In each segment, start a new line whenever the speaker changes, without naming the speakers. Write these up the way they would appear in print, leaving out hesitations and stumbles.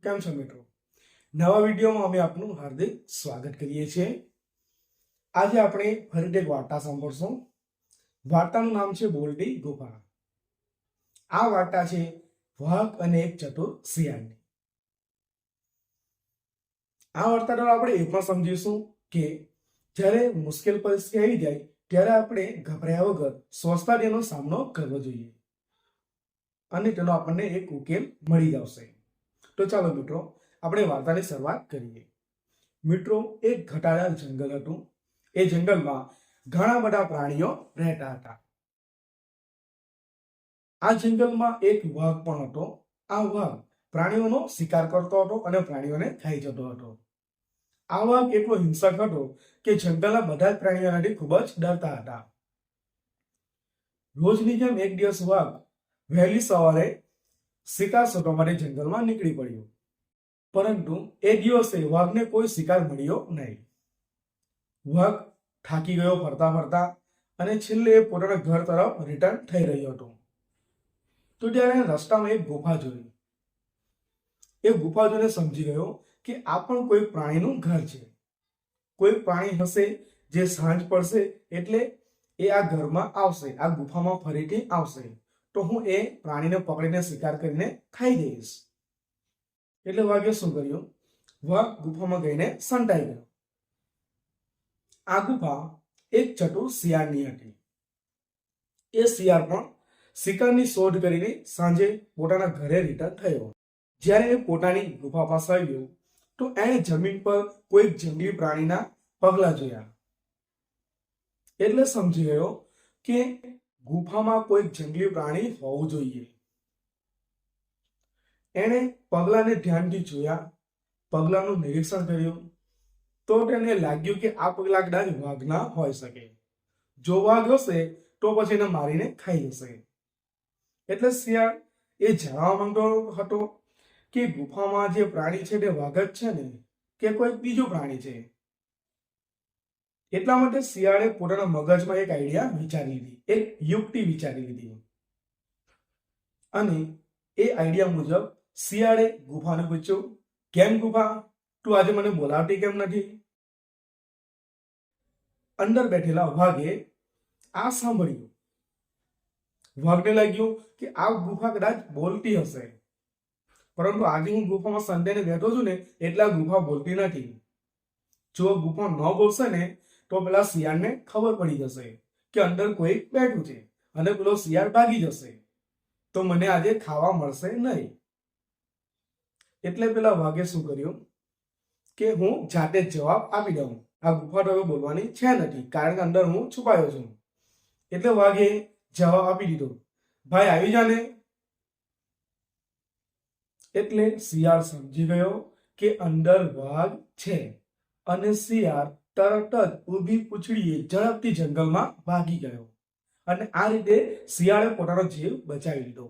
કેમ છો મિત્રો? નવા વિડીયોમાં અમે આપનું હાર્દિક સ્વાગત કરીએ છીએ. આજે આપણે ફરીથી એક વાર્તા સાંભળશું. વાર્તાનું નામ છે બોલતી ગુફા. આ વાર્તા છે વાઘ અને એક ચતુર શિયાળની. આ વાર્તા દ્વારા આપણે એ પણ સમજીશું કે જ્યારે મુશ્કેલ પરિસ્થિતિ આવી જાય ત્યારે આપણે ગભરાયા વગર સ્વસ્થતાનો સામનો કરવો જોઈએ અને તેનો આપણને એક ઉકેલ મળી જશે. તો ચાલો મિત્રો, આપણે વાર્તાની શરૂઆત કરીએ. મિત્રો, એક ઘટાદાર જંગલ હતું. એ જંગલમાં ઘણા બધા પ્રાણીઓ રહેતા હતા. આ જંગલમાં એક વાઘ પણ હતો. આ વાઘ પ્રાણીઓનો શિકાર કરતો હતો અને પ્રાણીઓને ખાઈ જતો હતો. આ વાઘ એટલો હિંસક હતો કે જંગલના બધા જ પ્રાણીઓનાથી ખૂબ જ ડરતા હતા. રોજની જેમ એક દિવસ વાઘ વહેલી સવારે શિકાર શોધવા માટે જંગલમાં નીકળી પડ્યો. પરંતુ એ દિવસે વાઘને કોઈ શિકાર મળ્યો નહીં. વાઘ થાકી ગયો ફરતા ફરતા અને છેલ્લે પોતાના ઘર તરફ રિટર્ન થઈ રહ્યો હતો. તો ત્યારે રસ્તામાં એક ગુફા જોઈ. એ ગુફા જોઈને સમજી ગયો કે આ પણ કોઈ પ્રાણીનું ઘર છે. કોઈ પ્રાણી હશે જે સાંજ પડશે એટલે એ આ ઘરમાં આવશે, આ ગુફામાં ફરીથી આવશે. તો હું એ પ્રાણીને પકડીને શિકાર કરીને ખાઈ જઈશ. એટલે વાઘે શું કર્યું? વાઘ ગુફામાં ગઈને સંતાઈ ગયો. આ ગુફા એક ચતુર શિયાળની હતી. એ શિયાળ પણ શિકારની શોધ કરીને સાંજે પોતાના ઘરે રિટર્ન થયો. જ્યારે એ પોતાની ગુફા પાસે આવ્યો તો એણે જમીન પર કોઈ જંગલી પ્રાણીના પગલા જોયા. એટલે સમજી ગયો કે ગુફામાં કોઈ જંગલી પ્રાણી હોવું જોઈએ. એણે પગલાને ધ્યાનથી જોયા, પગલાનું નિરીક્ષણ કર્યું તો તેને લાગ્યું કે આ પગલા કદાચ વાઘના હોઈ શકે. જો વાઘ હશે તો પછી એને મારીને ખાઈ જશે. એટલે શિયાળ એ જાણવા માંગતો હતો કે ગુફામાં જે પ્રાણી છે તે વાઘ જ છે ને કે કોઈ બીજું પ્રાણી છે. એટલા માટે શિયાળે પોતાના મગજમાં એક આઈડિયા વિચારી લીધી, એક યુક્તિ વિચારી લીધી. અને એ આઈડિયા મુજબ શિયાળે ગુફાને પૂછ્યું, કેમ ગુફા, તું આજે મને બોલાવતી કેમ નથી? અંદર બેઠેલા વાઘે આ સાંભળ્યું. વાઘને લાગ્યું કે આ ગુફા કદાચ બોલતી હશે, પરંતુ આજે હું ગુફામાં સંતાઈને બેઠો છું ને એટલે આ ગુફા બોલતી નથી. જો ગુફા ન બોલશે ને તો પેલા શિયાળને ખબર પડી જશે કે અંદર કોઈ બેઠું છે અને પેલો શિયાળ ભાગી જશે તો મને આજે ખાવા મળશે નહીં. એટલે પેલા વાઘે શું કર્યું કે હું જાતે જ જવાબ આપી દઉં. આ ગુફા તો હવે બોલવાની છે નથી કારણ કે અંદર હું છુપાયો છું. એટલે વાઘે જવાબ આપી દીધો, ભાઈ આવી જાને. એટલે શિયાળ સમજી ગયો કે અંદર વાઘ છે અને શિયાળ તરત જ ઊભી પૂંછડીએ ઝડપથી જંગલમાં ભાગી ગયો. અને આ રીતે શિયાળે પોતાનો જીવ બચાવી લીધો.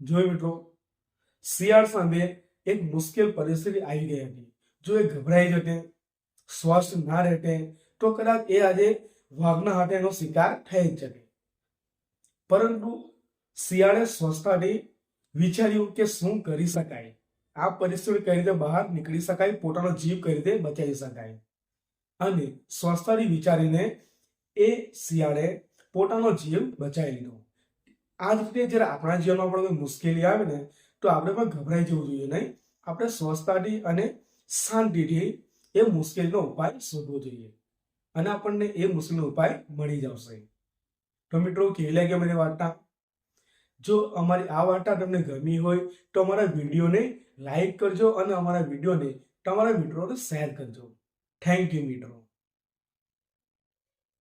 જોઈ મિત્રો, શિયાળ સામે એક મુશ્કેલ પરિસ્થિતિ આવી ગઈ હતી. જો એ ગભરાઈ જતે, સ્વસ્થ ના રહેતે તો કદાચ એ આજે વાઘના હાથે એનો શિકાર થઈ જ જતે. પરંતુ શિયાળે સ્વસ્થતાથી વિચાર્યું કે શું કરી શકાય, આ પરિસ્થિતિ કઈ રીતે બહાર નીકળી શકાય, પોતાનો જીવ કઈ રીતે બચાવી શકાય. અને સ્વસ્થતાથી વિચારીને એ શિયાળે પોતાનો જીવ બચાવી લીધો. આ જ રીતે જ્યારે આપણા જીવનમાં પણ કોઈ મુશ્કેલી આવે ને તો આપણે પણ ગભરાઈ જવું જોઈએ નહીં. આપણે સ્વસ્થતાથી અને શાંતિથી એ મુશ્કેલીનો ઉપાય શોધવો જોઈએ અને આપણને એ મુશ્કેલીનો ઉપાય મળી જશે. તો મિત્રો, કેવી લાગી મને વાર્તા? જો અમારી આ વાર્તા તમને ગમી હોય તો અમારા વિડીયોને લાઈક કરજો અને અમારા વિડીયોને તમારા મિત્રોને શેર કરજો. થેન્ક યુ મિત્રો.